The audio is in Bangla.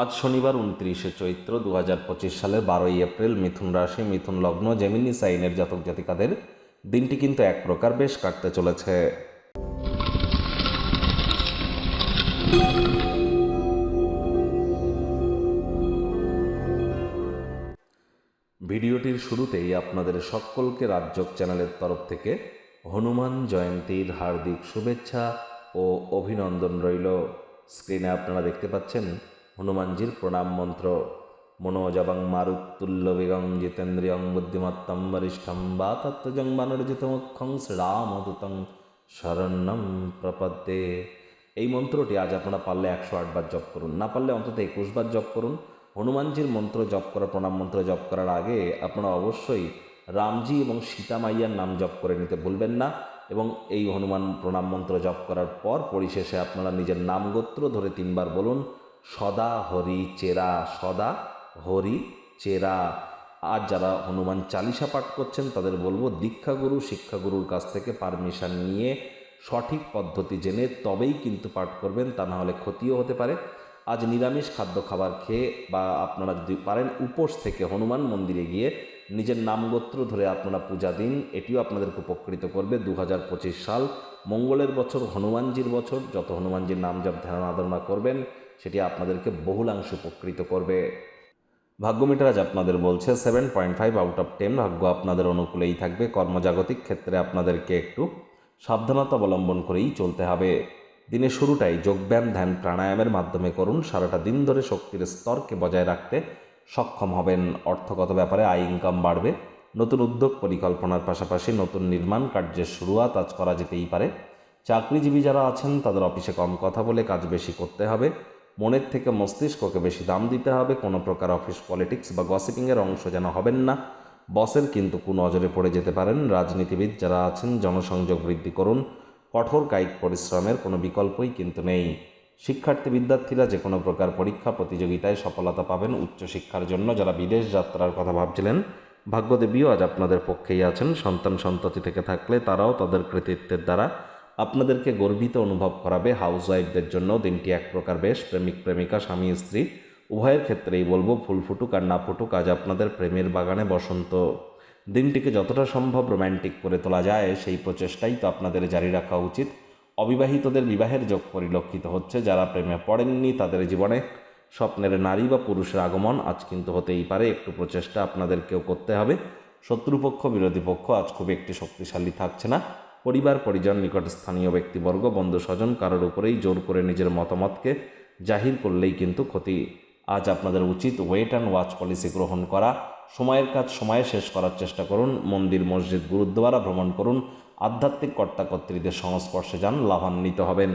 আজ শনিবার 29শে চৈত্র 2025 সালের 12ই এপ্রিল। মিথুন রাশি, মিথুন লগ্ন, জেমিনি সাইনের জাতক জাতিকাদের দিনটি কিন্তু এক প্রকার বেশ কাটতে চলেছে। ভিডিওটির শুরুতেই আপনাদের সকলকে রাজযোগ চ্যানেলের তরফ থেকে হনুমান জয়ন্তীর হার্দিক শুভেচ্ছা ও অভিনন্দন রইল। স্ক্রিনে আপনারা দেখতে পাচ্ছেন হনুমানজির প্রণাম মন্ত্র। মনোজবং মারুতুল্য বেগং জিতেন্দ্রিয়ং বুদ্ধিমত্তম বরিষ্ঠম বাতত্ত্বজং বানরজিতমুখ্যং শ্রীরামদূতং শরণ্যম প্রপদ্যে। এই মন্ত্রটি আজ আপনারা পারলে 108 বার জপ করুন, না পারলে অন্তত 21 বার জপ করুন। হনুমানজির মন্ত্র জপ করা, প্রণাম মন্ত্র জপ করার আগে আপনারা অবশ্যই রামজি এবং সীতা মাইয়ার নাম জপ করে নিতে ভুলবেন না। এবং এই হনুমান প্রণাম মন্ত্র জপ করার পর পরিশেষে আপনারা নিজের নাম গোত্র ধরে 3 বার বলুন, সদা হরি চেরা, সদা হরি চেরা। আজ যারা হনুমান চালিসা পাঠ করছেন তাদের বলবো দীক্ষাগুরু শিক্ষাগুরুর কাছ থেকে পারমিশন নিয়ে সঠিক পদ্ধতি জেনে তবেই কিন্তু পাঠ করবেন, তা না হলে ক্ষতিও হতে পারে। আজ নিরামিষ খাদ্য খাবার খেয়ে বা আপনারা যদি পারেন উপোস থেকে হনুমান মন্দিরে গিয়ে নিজের নামগোত্র ধরে আপনারা পূজা দিন, এটিও আপনাদেরকে উপকৃত করবে। 2025 সাল মঙ্গলের বছর, হনুমানজির বছর। যত হনুমানজির নাম জপ ধ্যান আরাধনা করবেন সেটি আপনাদেরকে বহুলাংশে উপকৃত করবে। ভাগ্যমিটার আজ আপনাদের বলছে 7.5 আউট অফ 10। ভাগ্য আপনাদের অনুকূলেই থাকবে। কর্মজাগতিক ক্ষেত্রে আপনাদেরকে একটু সাবধানতা অবলম্বন করেই চলতে হবে। দিনের শুরুটাই যোগব্যায়াম, ধ্যান, প্রাণায়ামের মাধ্যমে করুন। সারাটা দিন ধরে শক্তির স্তরকে বজায় রাখতে সক্ষম হবেন। অর্থগত ব্যাপারে আয় ইনকাম বাড়বে। নতুন উদ্যোগ পরিকল্পনার পাশাপাশি নতুন নির্মাণ কার্যের শুরুয়াত আজ করা যেতেই পারে। চাকরিজীবী যারা আছেন তাদের অফিসে কম কথা বলে কাজ বেশি করতে হবে। মনের থেকে মস্তিষ্ককে বেশি দাম দিতে হবে। কোনো প্রকার অফিস পলিটিক্স বা গসিপিংয়ের অংশ যেন হবেন না। বসের কিন্তু কুনজরে পড়ে যেতে পারেন। রাজনীতিবিদ যারা আছেন জনসংযোগ বৃদ্ধি করুন। কঠোর কায়িক পরিশ্রমের কোনো বিকল্পই কিন্তু নেই। শিক্ষার্থী বিদ্যার্থীরা যে কোনো প্রকার পরীক্ষা প্রতিযোগিতায় সফলতা পাবেন। উচ্চশিক্ষার জন্য যারা বিদেশ যাত্রার কথা ভাবছিলেন, ভাগ্যদেবীও আজ আপনাদের পক্ষেই আছেন। সন্তান সন্ততি থেকে থাকলে তারাও তাদের কৃতিত্বের দ্বারা আপনাদেরকে গর্বিত অনুভব করাবে। হাউসওয়াইফদের জন্য দিনটি এক প্রকার বেশ। প্রেমিক প্রেমিকা, স্বামী স্ত্রী উভয়ের ক্ষেত্রেই বলবো ফুল ফুটুক আর না ফুটুক, আজ আপনাদের প্রেমের বাগানে বসন্ত। দিনটিকে যতটা সম্ভব রোম্যান্টিক করে তোলা যায় সেই প্রচেষ্টাই তো আপনাদের জারি রাখা উচিত। অবিবাহিতদের বিবাহের যোগ পরিলক্ষিত হচ্ছে। যারা প্রেমে পড়েননি তাদের জীবনে স্বপ্নের নারী বা পুরুষের আগমন আজ কিন্তু হতেই পারে। একটু প্রচেষ্টা আপনাদেরকেও করতে হবে। শত্রুপক্ষ, বিরোধী পক্ষ আজ খুব একটি শক্তিশালী থাকছে না। পরিবার পরিজন, নিকট স্থানীয় ব্যক্তিবর্গ, বন্ধু স্বজন কারোর উপরেই জোর করে নিজের মতামতকে জাহির করলেই কিন্তু ক্ষতি। আজ আপনাদের উচিত ওয়েট অ্যান্ড ওয়াচ পলিসি গ্রহণ করা। সময়ের কাজ সময়ে শেষ করার চেষ্টা করুন। মন্দির, মসজিদ, গুরুদ্বারা ভ্রমণ করুন। আধ্যাত্মিক কর্তাকর্ত্রীদের সংস্পর্শে যান, লাভান্বিত হবেন।